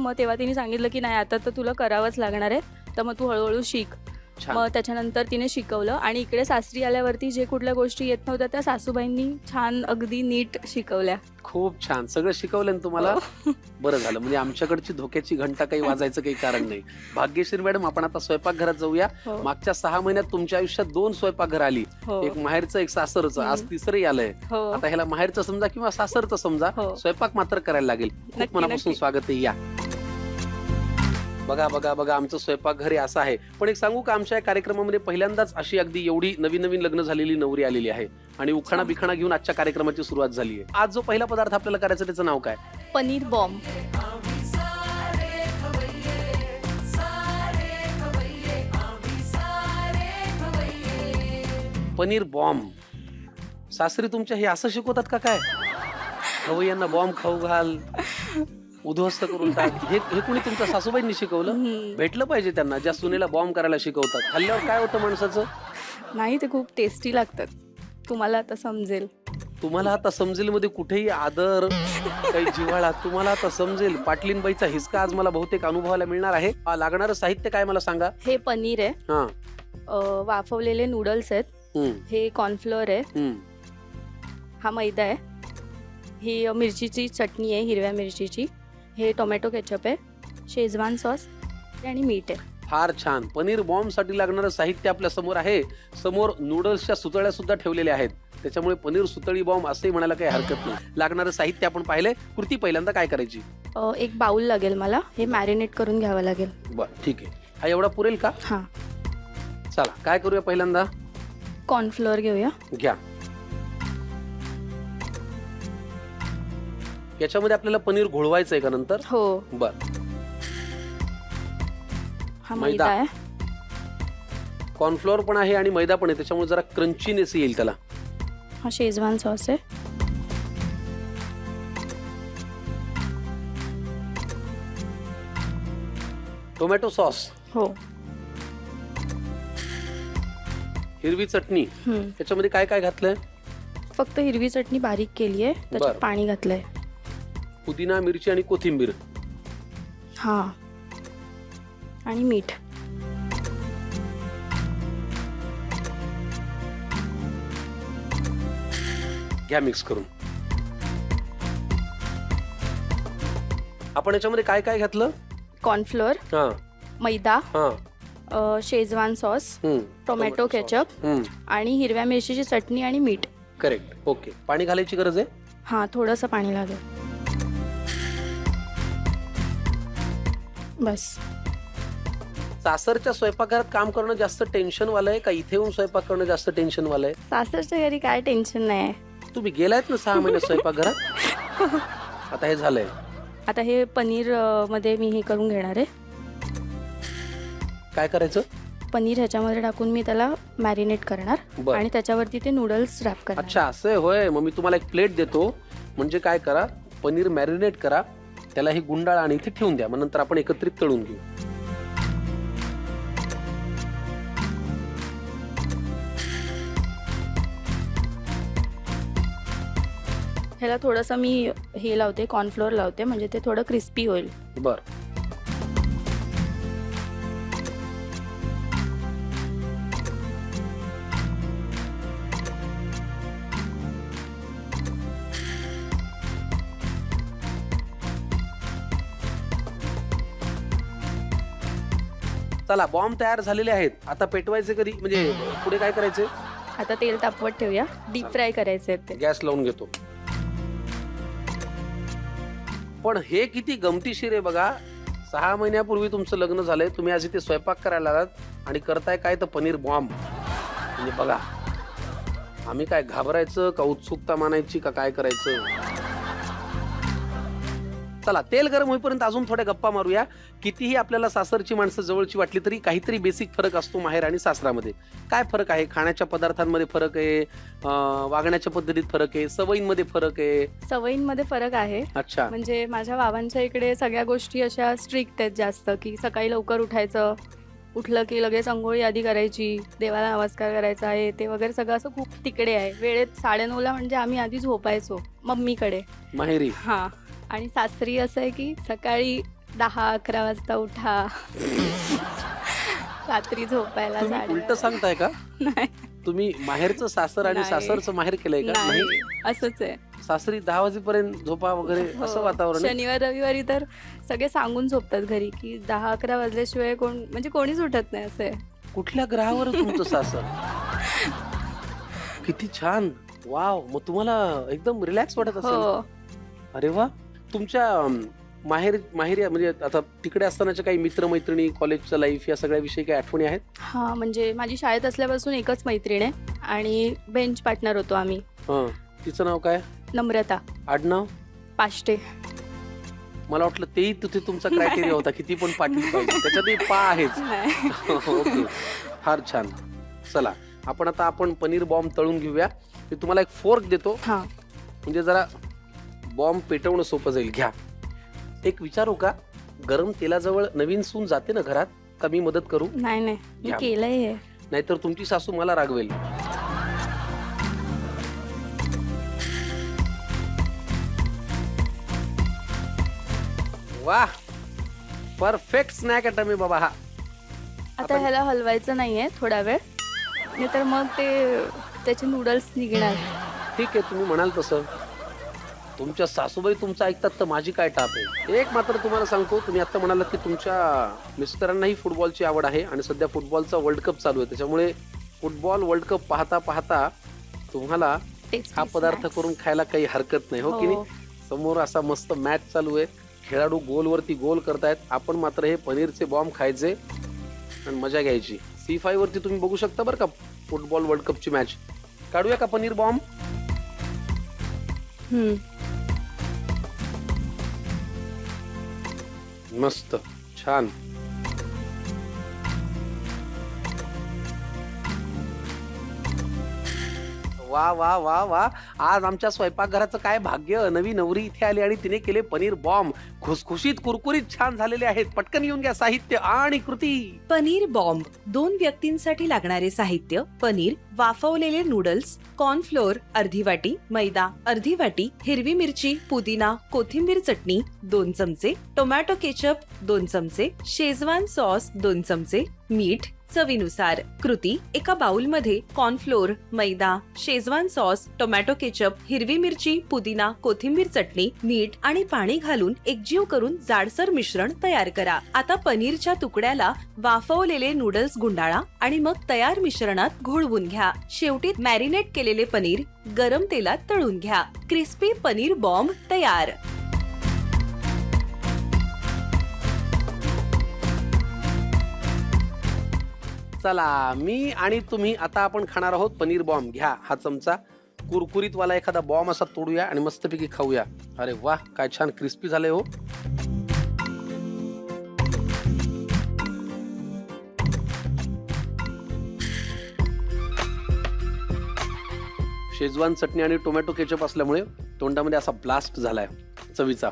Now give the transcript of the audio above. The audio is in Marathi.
मग तेव्हा तिने सांगितलं की नाही आता तर तुला करावंच लागणार आहे, तर मग तू हळूहळू शिक. छान. मग त्याच्यानंतर तिने शिकवलं आणि इकडे सासरी आल्यावरती जे कुठल्या गोष्टी येत नव्हत्या त्या सासूबाईंनी छान अगदी नीट शिकवल्या. खूप छान. सगळं शिकवलं ना तुम्हाला? हो. बरं झालं. म्हणजे आमच्याकडची धोक्याची घंटा काही वाजायचं काही कारण नाही. भाग्यश्री मॅडम, आपण आता स्वयंपाकघरात जाऊया. हो. मागच्या 6 महिन्यात तुमच्या आयुष्यात 2 स्वयंपाकघर आली. हो. एक माहेरचं, एक सासरचं. आज तिसरंही आलंय. हो. आता ह्याला माहेरचं समजा किंवा सासरचं समजा, हो. स्वयंपाक मात्र करायला लागेल. खूप नक्की, मनापासून नक्की. स्वागत आहे. या. बघा बघा बघा, आमचं स्वयंपाकघर हे असं आहे. पण एक सांगू का, आमच्या या कार्यक्रमामध्ये पहिल्यांदाच अशी अगदी एवढी नवीन नवीन लग्न झालेली नवरी आलेली आहे आणि उखाणा बिखाणा घेऊन आजच्या कार्यक्रमाची सुरुवात झाली आहे. आज जो पहिला पदार्थ आपल्याला करायचा त्याचं नाव काय? पनीर बॉम्ब. पनीर बॉम्ब. सासरी तुमच्या हे असं शिकवतात का काय? खवय्यांना बॉम्ब खाऊ घाल, उद्ध्वस्त करून टाक. हे कुणी तुमच्या सासूबाईंनी शिकवलं? भेटलं पाहिजे त्यांना, ज्या सुनेला बॉम्ब करायला शिकवतात. खाल्ल्यावर काय होतं माणसाचं? नाही, ते खूप टेस्टी लागतात. तुम्हाला आता समजेल. तुम्हाला आता समजेल मध्ये कुठेही आदर, काही जिव्हाळा. तुम्हाला आता समजेल. पाटलीनबाईचा हिसका आज मला बहुतेक अनुभवायला मिळणार आहे. लागणारं साहित्य काय मला सांगा? हे पनीर आहे, हा. वाफवलेले नूडल्स आहेत, हे कॉर्नफ्लोअर आहे, हा मैदा आहे, ही मिरचीची चटणी आहे हिरव्या मिरचीची, हे टोमॅटो केचप आहे, शेजवान सॉस आणि मीठ आहे. फार छान. पनीर बॉम्ब साठी लागणारं साहित्य आपल्या समोर आहे. समोर नूडल्सच्या सुतळ्या सुद्धा ठेवलेल्या आहेत. त्याच्यामुळे पनीर सुतळी बॉम्ब असंही म्हणायला काही हरकत नाही. लागणारं साहित्य आपण पाहिलंय. कृती पहिल्यांदा काय करायची? एक बाउल लागेल मला, हे मॅरिनेट करून घ्यावं लागेल. बरं, ठीक आहे. हा एवढा पुरेल का? हां. चला, काय करूया पहिल्यांदा? कॉर्नफ्लोअर घेऊया. घ्या. याच्यामध्ये आपल्याला पनीर घोळवायचंय का नंतर? हो. बर. हा मैदा. मैदा आहे. कॉर्नफ्लोअर पण आहे आणि मैदा पण आहे, त्याच्यामुळे जरा क्रंचीनेस येईल त्याला. हा शेजवान सॉस आहे. Tomato sauce. हो. हिरवी चटणी. त्याच्यामध्ये काय काय घातलंय? फक्त हिरवी चटणी बारीक केली आहे, त्याच्यात बरं. पाणी घातलंय. पुदिना, मिरची आणि कोथिंबीर. हा, आणि मीठ. घ्या मिक्स करून. आपण याच्यामध्ये काय काय घातलं? कॉर्नफ्लोअर, हा. मैदा, हा. शेजवान सॉस, टोमॅटो केचप आणि हिरव्या मिरचीची चटणी आणि मीठ. करेक्ट. ओके. पाणी घालायची गरज आहे? हा, थोडंसं पाणी लागेल. बस. सासरच्या स्वयंपाकघरात काम करणं जास्त टेन्शन वालं आहे का इथे येऊन स्वयंपाक करणं जास्त टेन्शन वालं आहे? सासरच्या घरी काय टेन्शन नाही. तुम्ही गेलायत ना 6 महिने स्वयंपाकघरात. आता हे झालंय. आता हे पनीर मध्ये मी हे करून घेणार आहे. काय करायचं? पनीर ह्याच्यामध्ये टाकून मी त्याला मॅरिनेट करणार बरं. आणि त्याच्यावरती ते नूडल्स रॅप करणार. अच्छा, असं आहे होय. मग मी तुम्हाला एक प्लेट देतो. म्हणजे काय करा, पनीर मॅरिनेट करा, त्याला हे गुंडाळा आणि इथे ठेवून द्या. मग नंतर आपण एकत्रित तळून घेऊ. ह्याला थोडंसं मी हे लावते, कॉर्नफ्लोअर लावते, म्हणजे ते थोडं क्रिस्पी होईल. बर. चला, बॉम्ब तयार झालेले आहेत. आता पेटवायचे कधी? म्हणजे पुढे काय करायचे? आता तेल तापवत ठेवूया. डीप फ्राय करायचे आहेत ते. गॅस लावून घेतो. पण हे किती गमतीशीर आहे बघा. 6 महिन्यापूर्वी तुमचं लग्न झालंय, तुम्ही आज इथे स्वयंपाक करायला आलात आणि करताय काय तर पनीर बॉम्ब. म्हणजे बघा, आम्ही काय घाबरायचं का उत्सुकता मानायची का काय करायचं? चला, तेल गरम होईपर्यंत अजून थोड्या गप्पा मारूया. कितीही आपल्याला सासरची माणसं जवळची वाटली तरी काहीतरी बेसिक फरक असतो माहेर आणि सासरामध्ये. काय फरक आहे? खाण्याच्या पदार्थांमध्ये फरक आहे, वागण्याच्या पद्धतीत फरक आहे, सवयींमध्ये फरक आहे. सवयींमध्ये फरक आहे. अच्छा. म्हणजे माझ्या बाबांच्या इकडे सगळ्या गोष्टी अशा स्ट्रिक्ट आहेत जास्त, की सकाळी लवकर उठायचं, उठलं की लगेच अंघोळी आधी करायची, देवाला नमस्कार करायचा आहे ते वगैरे सगळं असं खूप तिकडे आहे. वेळेत 9:30ला म्हणजे आम्ही आधी झोपायचो मम्मीकडे, माहेरी. हां. आणि सासरी असं आहे की सकाळी 10-11 वाजता उठा. रात्री झोपायला तुम्ही उलट साडेबारा. सांगताय का? नाही तुम्ही माहेरचं सासर आणि नाही. सासरचं माहेर केलंय का? नाही नाही. असंच आहे. सासरी 10 वाजेपर्यंत झोपा वगैरे हो. असं वातावरण आहे? शनिवार रविवारी तर सगळे सांगून झोपतात घरी की 10-11 वाजल्याशिवाय म्हणजे कोणीच उठत नाही असं आहे. कुठल्या ग्रहावर आहे तुमचं सासर? किती छान. वाव. मग तुम्हाला एकदम रिलॅक्स वाटत असेल. हो अरे वा. तुमच्या माहेरी म्हणजे आता तिकडे असतानाच्या काही मित्रमैत्रिणी, कॉलेजचं लाईफ या सगळ्या विषयी काही आठवणी आहेत? हा म्हणजे माझी शाळेत असल्यापासून एकच मैत्रीण आहे आणि बेंच पार्टनर होतो आम्ही. हं. तिचं नाव काय? नम्रता आडनाव? पाष्टे. मला वाटलं तेही तिथे तुमचा क्रायटेरिया होता, किती पण पाटील पाहिजे. त्याच्यातही पा आहेच. नाही. ओके. फार छान. चला आपण पनीर बॉम्ब तळून घेऊया. मी तुम्हाला एक फोर्क देतो, हा म्हणजे जरा बॉम्ब पेटवणं सोपं जाईल. घ्या. एक विचारू का? गरम तेलाजवळ नवीन सून जाते ना घरात, का मी मदत करू? नाही मी घ्या. केलंय हे. नाहीतर तुमची सासू मला रागवेल. वाह. परफेक्ट स्नॅक आयटम आहे बाबा हा. आता ह्याला हलवायचं नाहीये थोडा वेळ, नाहीतर मग त्याचे नूडल्स निघणार. ठीक आहे, तुम्ही म्हणाल तसं. तुमच्या सासूबाई तुमचं ऐकतात तर माझी काय टाप आहे. एक मात्र तुम्हाला सांगतो, तुम्ही आता म्हणालात की तुमच्या मिस्टरांनाही फुटबॉलची आवड आहे आणि सध्या फुटबॉलचा वर्ल्ड कप चालू आहे. त्याच्यामुळे फुटबॉल वर्ल्ड कप पाहता पाहता तुम्हाला Tasty हा पदार्थ snacks. करून खायला काही हरकत नाही, हो की नाही? समोर असा मस्त मॅच चालू आहे, खेळाडू गोलवरती गोल करतायत. आपण मात्र हे पनीरचे बॉम्ब खायचे आणि मजा घ्यायची. C5 वरती तुम्ही बघू शकता बरं का फुटबॉल वर्ल्ड कपची मॅच. काढूया का पनीर बॉम्ब? मस्त छान. वा वा वा वा. आज आमच्या स्वयंपाकघराचं काय भाग्य. नवी नवरी इथे आली आणि तिने केले पनीर बॉम्ब. खुसखुशीत कुरकुरीत छान झालेले आहेत. पटकन येऊन घ्या साहित्य आणि कृती. पनीर बॉम्ब 2 व्यक्तींसाठी लागणारे साहित्य: पनीर, वाफवलेले नूडल्स, कॉर्नफ्लोअर अर्धी वाटी, मैदा अर्धी वाटी, हिरवी मिरची, पुदिना, कोथिंबीर चटणी 2 चमचे, टोमॅटो केचप 2 चमचे, शेजवान सॉस 2 चमचे, मीठ चवीनुसार. कृती: एका बाउलमध्ये कॉर्नफ्लोअर, मैदा, शेजवान सॉस, टोमॅटो केचप, हिरवी मिरची, पुदिना, कोथिंबीर चटणी, मीठ आणि पाणी घालून एकजीव करून जाडसर मिश्रण तयार करा. आता पनीरच्या तुकड्याला वाफवलेले नूडल्स गुंडाळा आणि मग तयार मिश्रणात घोळवून घ्या. शेवटी मॅरिनेट केलेले पनीर गरम तेलात तळून घ्या. क्रिस्पी पनीर बॉम्ब तयार. चला, मी आणि तुम्ही आता आपण खाणार आहोत पनीर बॉम्ब. घ्या हा चमचा. कुरकुरीत वाला एखादा बॉम्ब असा तोडूया आणि मस्तपैकी खाऊया. अरे वा, काय छान क्रिस्पी झालंय हो. शेजवान चटणी आणि टोमॅटो केचप असल्यामुळे तोंडामध्ये असा ब्लास्ट झालाय चवीचा.